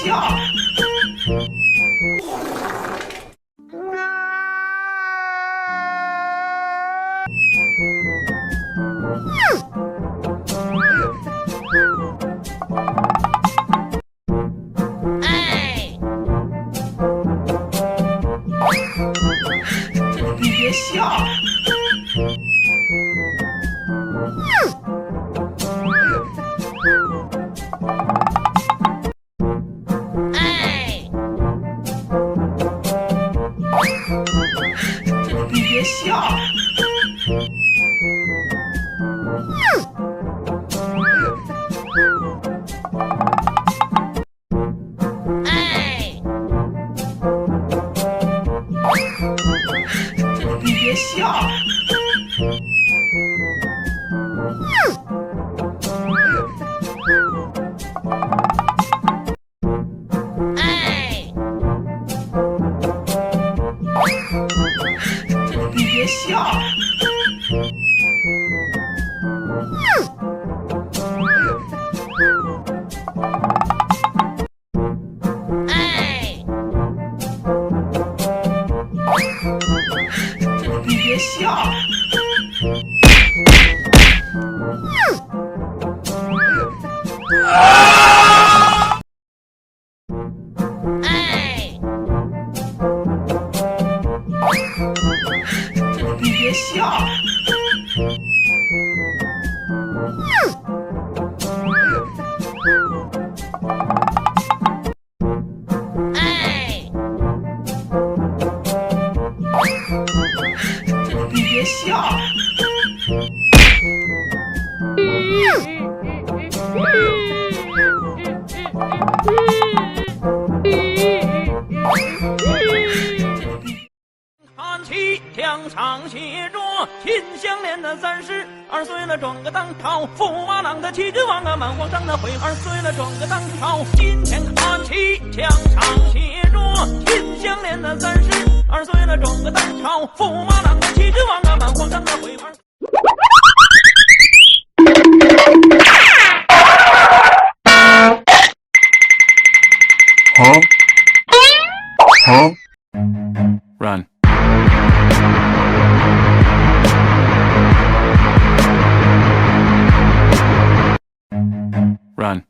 笑。你别笑。你别笑。你别笑。你别笑。你别笑。你别笑。你别笑。看齐墙上写着秦香莲的32岁了，转个当朝，驸马郎的齐君王啊，满皇上的回2岁了，转个当朝。今天看齐墙上写着秦香莲的32岁了，转个当朝，驸马郎的齐君王啊，满皇上的回2。Run. Run.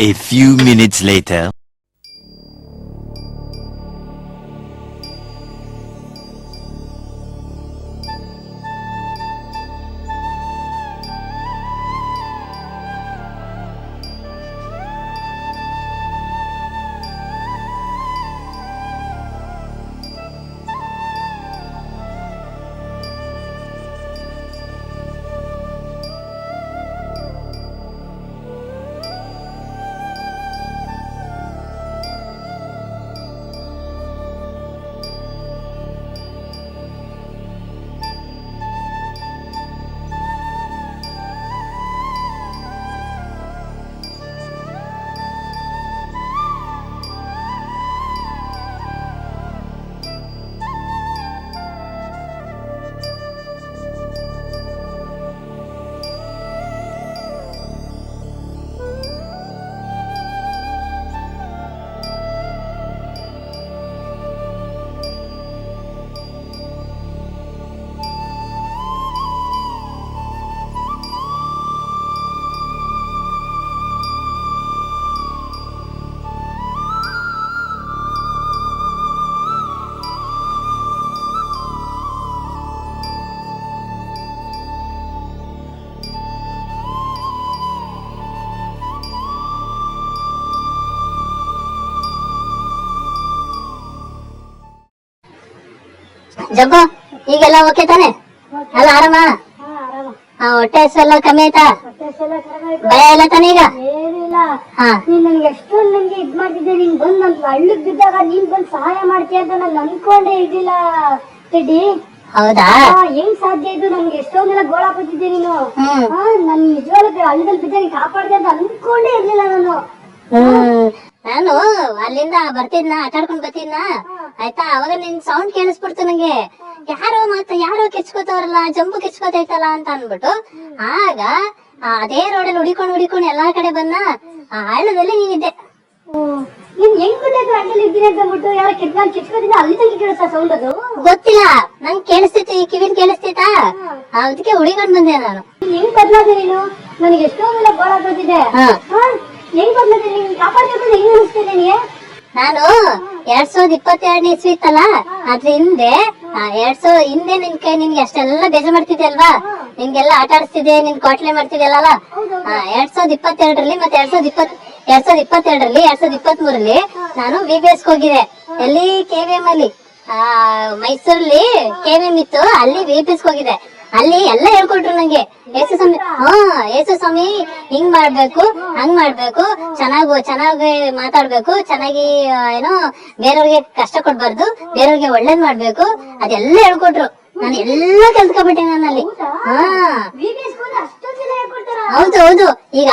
A few minutes later. ಜಗ್ಗು ಈಗೆಲ್ಲ okay ತಾನೆ? ಅಲ್ಲ ಆರಾಮ? ಹೊಟ್ಟೆ ಹಸೆಲ್ಲ ಕಮ್ಮಿ ಆಯ್ತಾ? ಭಯ ಇಲ್ಲ ತಾನೆ ಈಗ? ಏನಿಲ್ಲ. ನೀನ್ ನನ್ಗೆ ಎಷ್ಟೊಂದು ನನ್ಗೆ ಇದ್ ಮಾಡ್ತಿದ್ದೆ. ನೀನ್ ಬಂದ್ ನನ್ ಹಳ್ಳಕ್ ಬಿದ್ದಾಗ ನೀನ್ ಬಂದ್ ಸಹಾಯ ಮಾಡ್ತೀಯ ಅಂತ ನಾನು ಅನ್ಕೊಂಡೇ ಇದ್ದಿಲ್ಲ ಟೆಡ್ಡಿ. ಹೌದಾ? ಹೆಂಗ್ ಸಾಧ್ಯ ಇದು? ನನ್ಗೆ ಎಷ್ಟೊಂದೆಲ್ಲ ಗೋಳ ಹಾಕೋತಿದ್ದೆ ನೀನು. ನನ್ ನಿಜವಾಗ್ಲೂ ಹಳ್ಳದಲ್ಲಿ ಬಿದ್ದಾಗ ಕಾಪಾಡ್ದೆ ಅಂತ ಅನ್ಕೊಂಡೇ ಇರ್ಲಿಲ್ಲ ನಾನು. ನಾನು ಅಲ್ಲಿಂದ ಬರ್ತಿದ್ನ, ಆಟಾಡ್ಕೊಂಡ್ ಬರ್ತಿದ್ನ ಆಯ್ತಾ, ಅವಾಗ ನಿನ್ ಸೌಂಡ್ ಕೇಳಿಸ್ಬಿಡ್ತು ನಂಗೆ. ಯಾರೋ ಕಿಚ್ಕೋತವ್ರಲ್ಲ, ಜಂಬು ಕಿಚ್ಕೋತೈತಲ್ಲ ಅಂತ ಅನ್ಬಿಟ್ಟು ಆಗ ಅದೇ ರೋಡಲ್ಲಿ ಹುಡಿಕೊಂಡು ಎಲ್ಲಾ ಕಡೆ ಬಂದ. ಆ ಹಳ್ಳದಲ್ಲಿ ನೀನಿದ್ದೆ. ನೀನ್ ಹೆಂಗ್ ಗೊತ್ತಾಯ್ತು ಹಳ್ಳದಲ್ಲಿ ಇದ್ದೀನಿ ಅಂತ ಅಂದ್ಬಿಟ್ಟು? ಯಾರ ಕಿಚ್ಕೋತಿದ್ದ ಅಲ್ಲಿ ತನಕ ಕೇಳಿಸ್ತಾ ಸೌಂಡ್? ಅದು ಗೊತ್ತಿಲ್ಲ, ನಂಗೆ ಕೇಳಿಸ್ತಿತ್ತು, ಈ ಕಿವಿಲ್ ಕೇಳಿಸ್ತಿತ್ತಾ, ಅದಕ್ಕೆ ಹುಡಿಕೊಂಡ್ ಬಂದೆ ನಾನು. ಹೆಂಗ್ ಬದ್ಲಾದೆ ನೀನು? ನನಗೆ ಎಷ್ಟೊಂದೆಲ್ಲ ಗೋಳ ಹಾಕೋತಿದ್ದೆ. ಹೆಂಗ್ ಬದ್ಲಾದೆ? ನೀನ್ ಕಾಪಾಡ್ಬೇಕು ಹೆಂಗ್ ಅನಿಸ್ತಿದೆ ನಿನಗೆ? ನಾನು 2022 ಇಸ್ವಿ ಇತ್ತಲ್ಲ, ಅದ್ರ ಹಿಂದೆ 2000 ಹಿಂದೆ ನಿನ್ಗೆ ಅಷ್ಟೆಲ್ಲ ಬೇಜಾರ್ ಮಾಡ್ತಿದ್ದೆ ಅಲ್ವಾ, ನಿನ್ಗೆಲ್ಲ ಆಟ ಆಡಿಸ್ತಿದ್ದೆ, ನಿನ್ ಕೋಟ್ಲೆ ಮಾಡ್ತಿದ್ದೆಲ್ಲ. 2022ರಲ್ಲಿ ಮತ್ತೆ 2022ರಲ್ಲಿ 2023ರಲ್ಲಿ ನಾನು VBS ಹೋಗಿದ್ದೆ. ಎಲ್ಲಿ? KVM ಅಲ್ಲಿ. ಮೈಸೂರಲ್ಲಿ KVM ಇತ್ತು, ಅಲ್ಲಿ VBS ಹೋಗಿದ್ದೆ. ಅಲ್ಲಿ ಎಲ್ಲ ಹೇಳ್ಕೊಟ್ರು ನಂಗೆ. ಯೇಸು ಸ್ವಾಮಿ ಹಿಂಗ್ ಮಾಡ್ಬೇಕು, ಹಂಗ್ ಮಾಡ್ಬೇಕು, ಚೆನ್ನಾಗಿ ಮಾತಾಡ್ಬೇಕು, ಚೆನ್ನಾಗಿ ಏನೋ ಬೇರೆಯವ್ರಿಗೆ ಕಷ್ಟ ಕೊಡ್ಬಾರ್ದು, ಬೇರೆಯವ್ರಿಗೆ ಒಳ್ಳೇದ್ ಮಾಡ್ಬೇಕು, ಅದೆಲ್ಲ ಹೇಳ್ಕೊಟ್ರು. ನಾನು ಎಲ್ಲ ಕಲ್ತ್ಕೊಬಿಟ್ಟೆ ನಾನಲ್ಲಿ. ಹೌದು. ಈಗ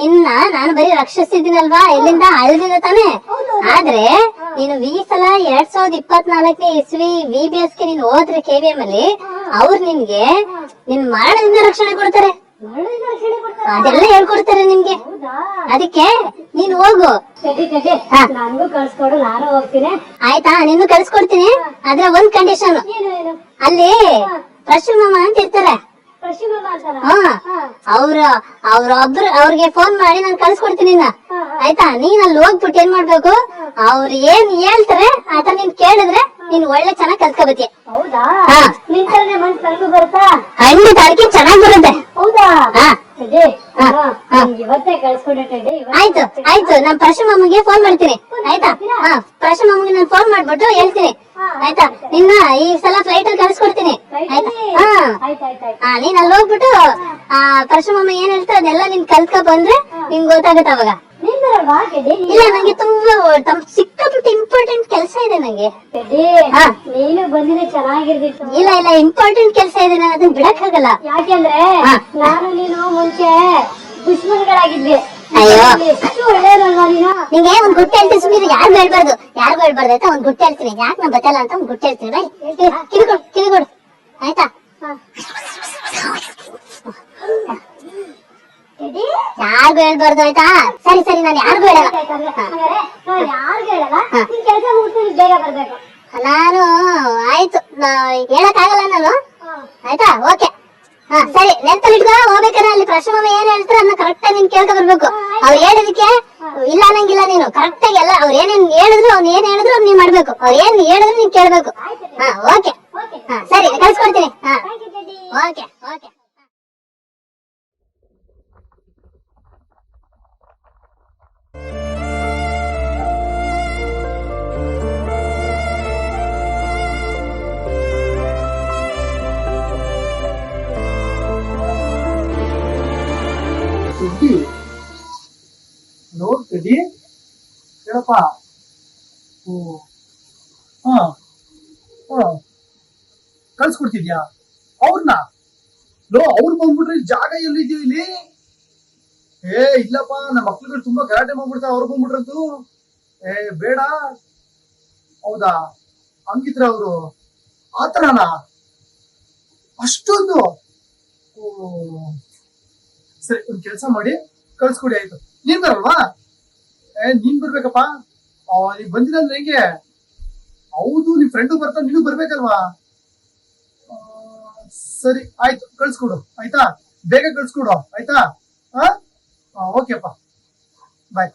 ನಿನ್ನ ನಾನು ಬರೀ ರಕ್ಷಿಸ್ತಿದ್ದೀನಲ್ವಾ, ಎಲ್ಲಿಂದ? ಹಳ್ಳದಿಂದ ತಾನೆ. ಆದ್ರೆ ನೀನು ಈ ಸಲ 2024ನೇ ಇಸ್ವಿ VBS ಗೆ ನೀನು ಹೋದ್ರೆ KVM ಅಲ್ಲಿ, ಅವ್ರು ನಿನ್ಗೆ ನಿನ್ ಮರಣದಿಂದ ರಕ್ಷಣೆ ಕೊಡ್ತಾರೆ, ಅದೆಲ್ಲ ಹೇಳ್ಕೊಡ್ತಾರೆ ನಿಮ್ಗೆ. ಅದಕ್ಕೆ ನೀನ್ ಹೋಗು. ನನ್ಗೂ ಕಳ್ಸ್ಕೊಡು, ನಾನು ಹೋಗ್ತೀನಿ. ಆಯ್ತಾ? ನಿನ್ನೂ ಕಳ್ಸ್ಕೊಡ್ತೀನಿ. ಆದ್ರೆ ಒಂದ್ ಕಂಡೀಷನ್, ಅಲ್ಲಿ ಪರಶುರಾಮ ಅಂತ ಇರ್ತಾರೆ, ಅವ್ರಿಗೆ ಫೋನ್ ಮಾಡಿ ನಾನು ಕಳ್ಸ್ಕೊಡ್ತೀನಿ. ಆಯ್ತಾ? ನೀನ್ ಅಲ್ಲಿ ಹೋಗ್ಬಿಟ್ಟು ಏನ್ ಮಾಡ್ಬೇಕು, ಅವ್ರು ಏನ್ ಹೇಳ್ತಾರೆ ಆತರ ನೀನ್ ಕೇಳಿದ್ರೆ ನೀನ್ ಒಳ್ಳೆ ಚೆನ್ನಾಗ್ ಕಲ್ತ್ಕೊಬತ್ತೀಯ. ಹೌದಾ? ಮನ್ಸು ಬರುತ್ತಾ? ಖಂಡಿತ, ಅದಕ್ಕೆ ಚೆನ್ನಾಗ್ ಬರುತ್ತೆ. ಹೌದಾ? ಇವತ್ತೇ ಕಳ್ಸ್ಕೊಡೆ. ಆಯ್ತು, ನಾನ್ ಪರಶುರಾಮಗೆ ಫೋನ್ ಮಾಡ್ತೀನಿ. ಆಯ್ತಾ? ಪರಶುರಾಮಗೆ ನಾನು ಫೋನ್ ಮಾಡ್ಬಿಟ್ಟು ಹೇಳ್ತೀನಿ. ಆಯ್ತಾ? ನಿನ್ನ ಈ ಸಲ ಫ್ಲೈಟ್ ಅಲ್ಲಿ ಕಳ್ಸ್ಕೊಡ್ತೀನಿ. ಆಯ್ತಾ? ನೀನ್ ಅಲ್ಲಿ ಹೋಗ್ಬಿಟ್ಟು ಪರಶುರಾಮ ಏನ್ ಹೇಳ್ತಾರೆ ಅದೆಲ್ಲ ನೀನ್ ಕಲ್ತ್ಕೊ ಬಂದ್ರೆ ನಿಂಗ್ ಗೊತ್ತಾಗುತ್ತೆ ಅವಾಗ. ಇಲ್ಲ, ನಂಗೆ ತುಂಬಾ ಸಿಕ್ಕಾಪಟ್ಟೆ ಇಂಪಾರ್ಟೆಂಟ್ ಕೆಲಸ ಇದೆ ನಂಗೆ. ನೀನು ಬಂದಿದ್ರೆ ಚೆನ್ನಾಗಿರ್ತಿತ್ತು. ಇಲ್ಲ, ಇಂಪಾರ್ಟೆಂಟ್ ಕೆಲಸ ಇದೆ, ನಾನು ಅದನ್ನ ಬಿಡಕ್ ಆಗಲ್ಲ. ಯಾಕೆಂದ್ರೆ ನಾನು ನೀನು ಮುಂಚೆ ದುಶ್ಮನ್ಗಳಾಗಿದ್ವಿ. ಅಯ್ಯೋ, ಎಷ್ಟು ಒಳ್ಳೆಯಲ್ವಾ ನೀನು? ನಿಂಗೆ ಒಂದ್ ಗುಟ್ಟು ಹೇಳ್ತೀನಿ, ಸುಮ್ಮನೆ ಯಾರಿಗೂ ಹೇಳ್ಬಾರ್ದು ಆಯ್ತಾ? ಒಂದ್ ಗುಟ್ಟು ಹೇಳ್ತೀನಿ, ಯಾಕೆ ನಾ ಬತ್ತಲ್ಲ ಅಂತ ಒಂದ್ ಗುಟ್ಟು ಹೇಳ್ತೀನಿ. ಬೈ, ಕಿವಿಗೊಡು ಆಯ್ತಾ? ಯಾರಿಗೂ ಹೇಳ್ಬಾರ್ದು ಆಯ್ತಾ? ಸರಿ, ನಾನು ಯಾರಿಗೂ ಹೇಳಲ್ಲ. ಕೆಲಸ ಮುಗಿಸ್ತೀನಿ, ಬೇಗ ಬರ್ಬೇಕು. ನಾನು ಆಯ್ತು, ಹೇಳಕ್ ಆಗಲ್ಲ ನಾನು. ಆಯ್ತಾ? ಓಕೆ. ಸರಿ ನೆನ್ಪಲ್ಲಿಟ್ಕೋ. ಹೋಗ್ಬೇಕಾದ್ರೆ ಅಲ್ಲಿ ಪ್ರಶ್ನೆ ಏನ್ ಹೇಳ್ತಾರೆ ಅದನ್ನ ಕರೆಕ್ಟ್ ಆಗಿ ನೀನ್ ಕೇಳ್ಕೊ ಬರ್ಬೇಕು. ಅವ್ರು ಹೇಳಿದಕ್ಕೆ ಇಲ್ಲ ಅನ್ನಂಗಿಲ್ಲ ನೀನು. ಕರೆಕ್ಟ್ ಆಗಿ ಎಲ್ಲ ಅವ್ರು ಏನೇನ್ ಹೇಳಿದ್ರು ಅವ್ನು ಏನ್ ಹೇಳಿದ್ರು ನೀನ್ ಮಾಡ್ಬೇಕು. ಅವ್ರು ಏನ್ ಹೇಳಿದ್ರು ನೀನ್ ಕೇಳ್ಬೇಕು. ಓಕೆ ಸರಿ ಕಳ್ಸ್ಕೊಡ್ತೀನಿ. Okay okay. ನೋಡ್ತೀವಿ ಹೇಳಪ್ಪ. ಕಳ್ಸ್ಕೊಡ್ತಿದ್ಯಾ ಅವ್ರನ್ನ? ಅವ್ರು ಬಂದ್ಬಿಟ್ರೆ ಜಾಗ ಎಲ್ಲಿದ್ಯೋ ಇಲ್ಲಿ? ಇಲ್ಲಪ್ಪ, ನಮ್ಮ ಮಕ್ಳುಗಳು ತುಂಬಾ ಗಲಾಟೆ ಮಾಡ್ಬಿಡ್ತಾರೆ ಅವ್ರು ಬಂದ್ಬಿಟ್ರಂತೂ. ಬೇಡ. ಹೌದಾ? ಹಂಗಿದ್ರೆ ಅವರು ಆತರನಾ? ಅಷ್ಟೊಂದು? ಸರಿ, ಒಂದ್ ಕೆಲ್ಸ ಮಾಡಿ ಕಳ್ಸ್ಕೊಡಿ ಆಯ್ತು. ನೀನ್ ಬರಲ್ವಾ? ನೀನ್ ಬರ್ಬೇಕಪ್ಪ. ನೀನ್ ಬಂದಿಲ್ಲ ಅಂದ್ರೆ ಹೆಂಗೆ? ಹೌದು, ನಿಮ್ ಫ್ರೆಂಡು ಬರ್ತಾನೆ, ನೀನು ಬರ್ಬೇಕಲ್ವಾ? ಸರಿ ಆಯ್ತು, ಕಳ್ಸ್ಕೊಡು ಆಯ್ತಾ? ಬೇಗ ಕಳ್ಸ್ಕೊಡು ಆಯ್ತಾ? ಓಕೆಪ್ಪ, ಬಾಯ್.